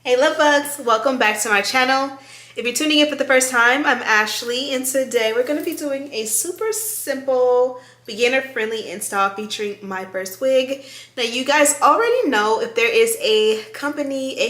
Hey love bugs, welcome back to my channel. If you're tuning in for the first time, I'm Ashley, and today we're going to be doing a super simple beginner friendly install featuring Myfirstwig. Now you guys already know if there is a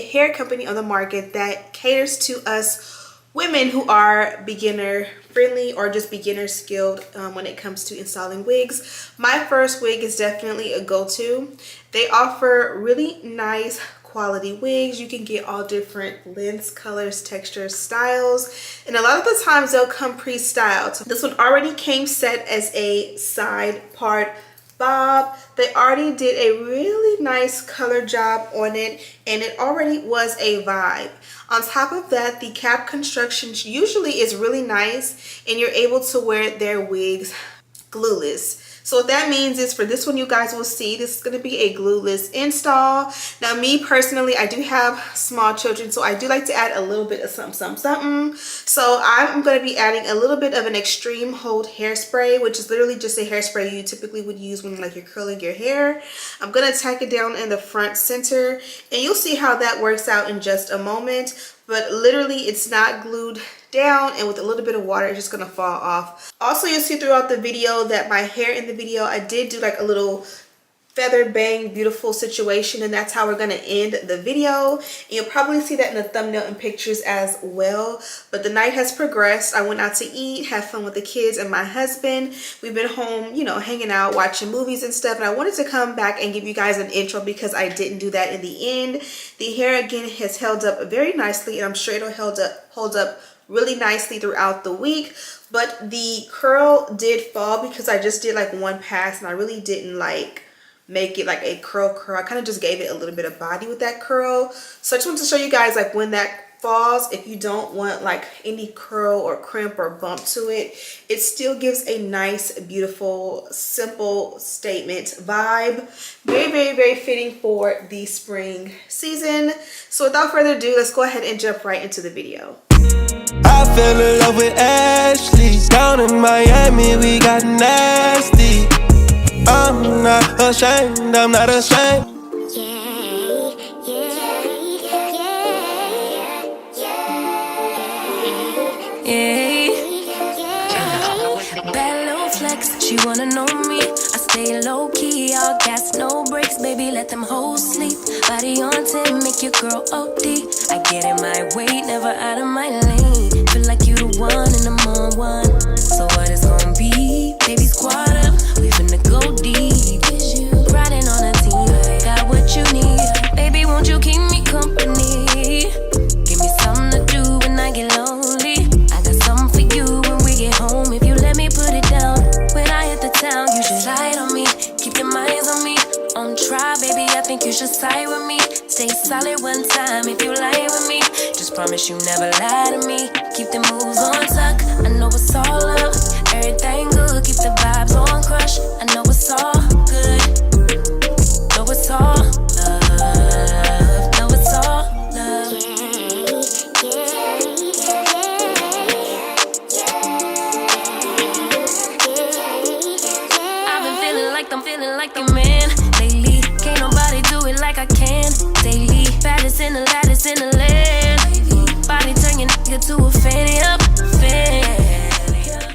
hair company on the market that caters to us women who are beginner friendly or just beginner skilled when it comes to installing wigs. Myfirstwig is definitely a go-to. They offer really nice quality wigs. You can get all different lengths, colors, textures, styles, and a lot of the times they'll come pre-styled. So this one already came set as a side part bob. They already did a really nice color job on it, and it already was a vibe. On top of that, the cap construction usually is really nice, and you're able to wear their wigs glueless. So what that means is for this one, you guys will see this is going to be a glueless install. Now me personally, I do have small children, so I do like to add a little bit of something. So I'm going to be adding a little bit of an extreme hold hairspray, which is literally just a hairspray you typically would use when like you're curling your hair. I'm going to tack it down in the front center, and you'll see how that works out in just a moment. But literally it's not glued down, and with a little bit of water it's just gonna fall off. Also, you'll see throughout the video that my hair in the video, I did do like a little feather bang beautiful situation, and that's how we're gonna end the video. And you'll probably see that in the thumbnail and pictures as well. But the night has progressed. I went out to eat, have fun with the kids and my husband. We've been home, you know, hanging out, watching movies and stuff, and I wanted to come back and give you guys an intro because I didn't do that in the end. The hair again has held up very nicely, and I'm sure it'll hold up really nicely throughout the week. But the curl did fall because I just did like one pass, and I really didn't like make it like a curl. I kind of just gave it a little bit of body with that curl. So I just wanted to show you guys like when that falls, if you don't want like any curl or crimp or bump to it, it still gives a nice, beautiful, simple statement vibe. Very fitting for the spring season. So without further ado, let's go ahead and jump right into the video. I fell in love with Ashley. Down in Miami, we got nasty. I'm not ashamed, I'm not ashamed. Bad little flex, she wanna know me. I stay low key, all gas, no brakes, baby, let them hoes sleep. Body on 10, make your girl OD. I get in my way, never out of my lane. Feel like you the one and I'm on one. So what it's gonna be? Baby, squad up, we finna go deep. Riding on a team, got what you need. Baby, won't you keep me company? Give me something to do when I get lonely. I got something for you when we get home. If you let me put it down, when I hit the town, you just slide on me. Keep your minds on me. On try, baby, I think you should side with me. Stay solid one time if you lie with me. Just promise you never lie to me. Keep the moves on tuck, I know it's all up. Everything good, keep the vibes on crush. I know it's all good. Know it's all love. Know it's all love. I've been feeling like the man lately. Can't nobody do it like I can. Daily, baddest in the land. Body turn your nigga to a fanny up, fanny up.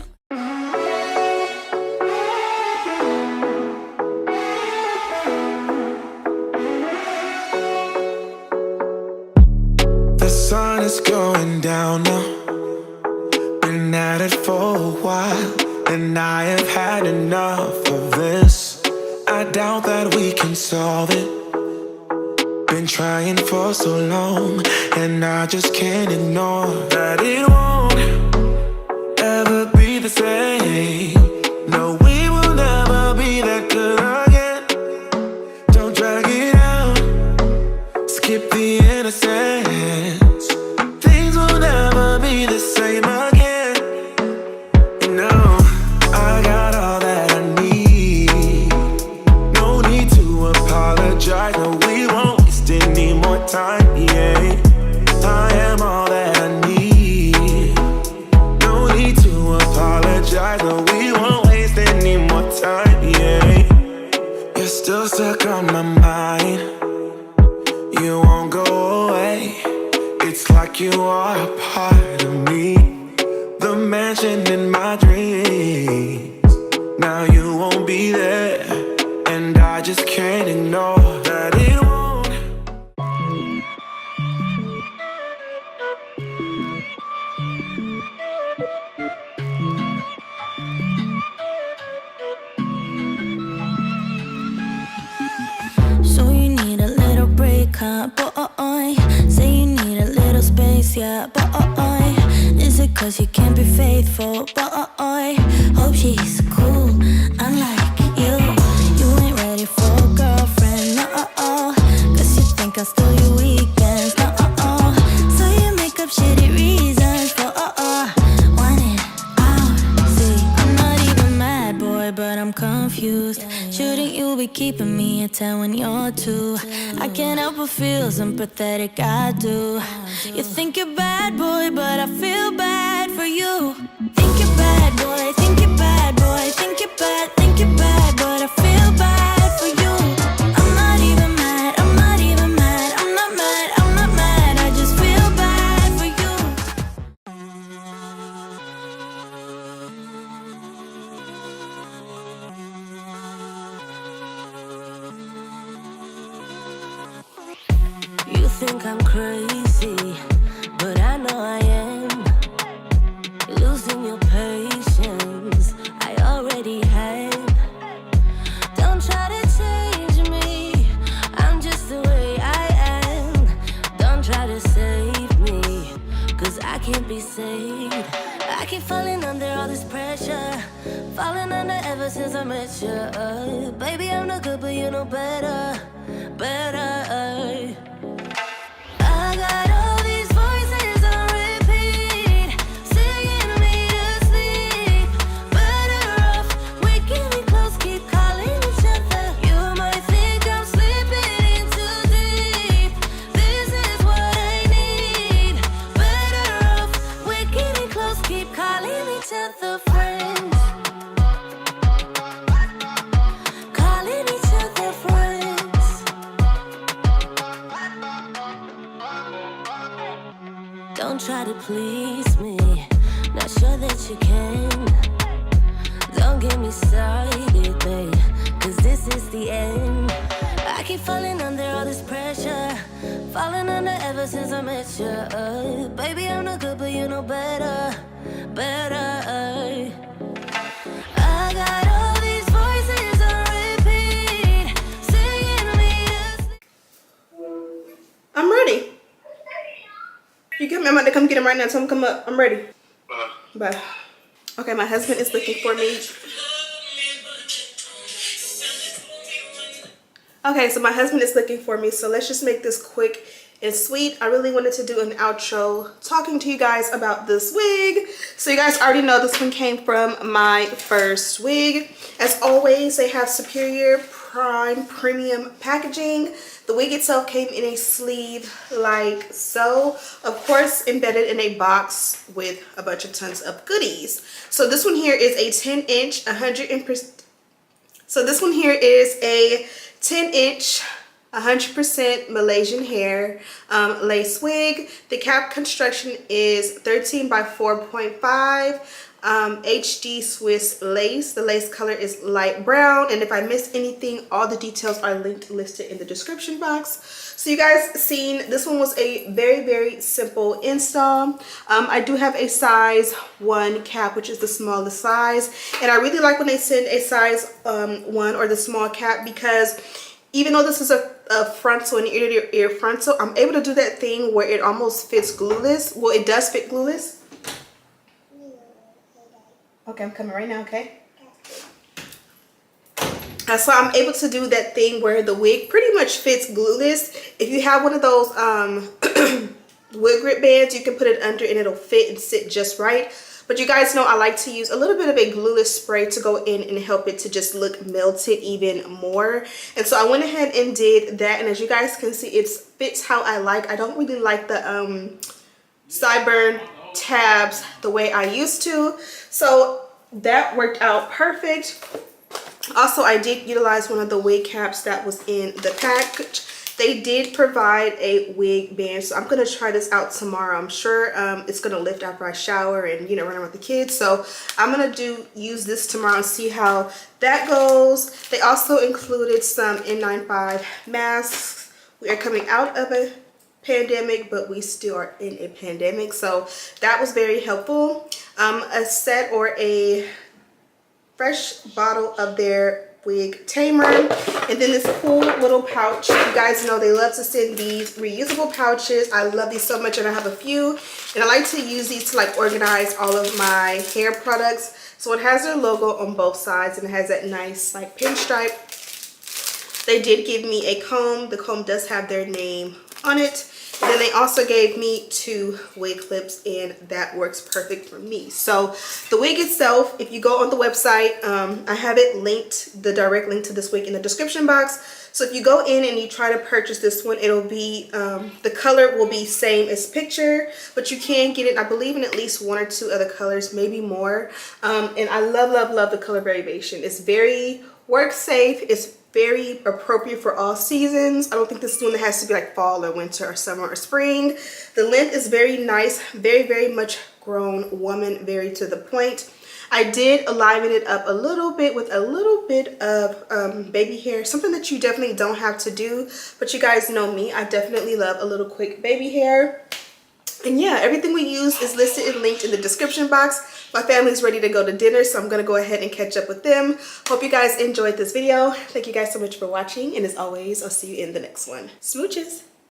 The sun is going down now. Been at it for a while, and I have had enough of this. I doubt that we can solve it. Been trying for so long, and I just can't ignore that it won't ever be the same. No, we will never be that good again. Don't drag it out, skip the innocence. Things will never be the same again. You know, I got all that I need. No need to apologize, no, we won't waste any more time, yeah. I am all that I need. No need to apologize, no, we won't waste any more time, yeah. You're still stuck on my mind. You won't go away. It's like you are a part of me, the mansion in my dreams. Now you won't be there, and I just can't ignore that it won't. So you need a little break, huh? Boy, say you need a little space, yeah. Boy, is it 'cause you can't be faithful? Boy, hope she's cool, unlike you. You ain't ready for a girlfriend, no. 'Cause you think I'll steal your weekends, no. So you make up shitty reasons for want it out. See, I'm not even mad, boy, but I'm confused. Shouldn't you be keeping me at 10 when you're 2? I can't help but feel sympathetic, I do. You think you're bad, boy, but I feel bad for you. Think you're bad, boy, think you're bad, boy, think you're bad, but I feel bad for you. I'm not even mad, I'm not even mad, I'm not mad, I'm not mad, I just feel bad for you. You think I'm crazy, but I know I am. You're losing your patience, I already have. Don't try to change me, I'm just the way I am. Don't try to save me, 'cause I can't be saved. I keep falling under all this pressure, falling under ever since I met you. Baby, I'm no good, but you know better, better. I got all these voices on repeat, singing me to sleep. Better off waking me close, keep calling each other. You might think I'm slipping in too deep. This is what I need. Better off waking me close, keep calling each other friends. Calling each other friends. Don't try to please me, not sure that you can. Don't get me started, babe, 'cause this is the end. I keep falling under all this pressure, falling under ever since I met you. Baby, I'm no good, but you know better, better. I got all these voices on repeat, singing me to sleep. I'm ready. You get me? I'm about to come get him right now. Tell him to come up. I'm ready. Bye. Okay, my husband is looking for me. Okay, so my husband is looking for me. So let's just make this quick and sweet. I really wanted to do an outro talking to you guys about this wig. So you guys already know this one came from Myfirstwig. As always, they have superior prime premium packaging. The wig itself came in a sleeve like so, of course embedded in a box with a bunch of tons of goodies. So this one here is a 10-inch 100%. So this one here is a 10-inch 100% Malaysian hair lace wig. The cap construction is 13 by 4.5 HD Swiss lace. The lace color is light brown, and if I missed anything, all the details are listed in the description box. So you guys seen, this one was a very simple install. I do have a size 1 cap, which is the smallest size, and I really like when they send a size 1 or the small cap, because even though this is a frontal and ear frontal, I'm able to do that thing where it almost fits glueless. Well, it does fit glueless. Okay, I'm coming right now, okay? So I'm able to do that thing where the wig pretty much fits glueless. If you have one of those wig grip bands, you can put it under and it'll fit and sit just right. But you guys know I like to use a little bit of a glueless spray to go in and help it to just look melted even more. And so I went ahead and did that, and as you guys can see, it fits how I like. I don't really like the sideburn tabs the way I used to, so that worked out perfect. Also, I did utilize one of the wig caps that was in the package, They did provide a wig band, so I'm gonna try this out tomorrow. I'm sure it's gonna lift after I shower and, you know, run around with the kids. So I'm gonna use this tomorrow and see how that goes. They also included some N95 masks. We are coming out of a pandemic, but we still are in a pandemic, so that was very helpful. A set or a fresh bottle of their wig tamer, and then this cool little pouch. You guys know they love to send these reusable pouches. I love these so much, and I have a few, and I like to use these to like organize all of my hair products. So it has their logo on both sides, and it has that nice like pinstripe. They did give me a comb. The comb does have their name on it. And then they also gave me 2 wig clips, and that works perfect for me. So the wig itself, if you go on the website, I have it linked, the direct link to this wig in the description box. So if you go in and you try to purchase this one, it'll be, the color will be same as picture, but you can get it, I believe, in at least 1 or 2 other colors, maybe more. And I love, love, love the color variation. It's very work safe. It's very appropriate for all seasons. I don't think this is one that has to be like fall or winter or summer or spring. The length is very nice, very, very much grown woman, very to the point. I did liven it up a little bit with a little bit of baby hair, something that you definitely don't have to do, but you guys know me, I definitely love a little quick baby hair. And yeah, everything we use is listed and linked in the description box. My family's ready to go to dinner, so I'm gonna go ahead and catch up with them. Hope you guys enjoyed this video. Thank you guys so much for watching, and as always, I'll see you in the next one. Smooches!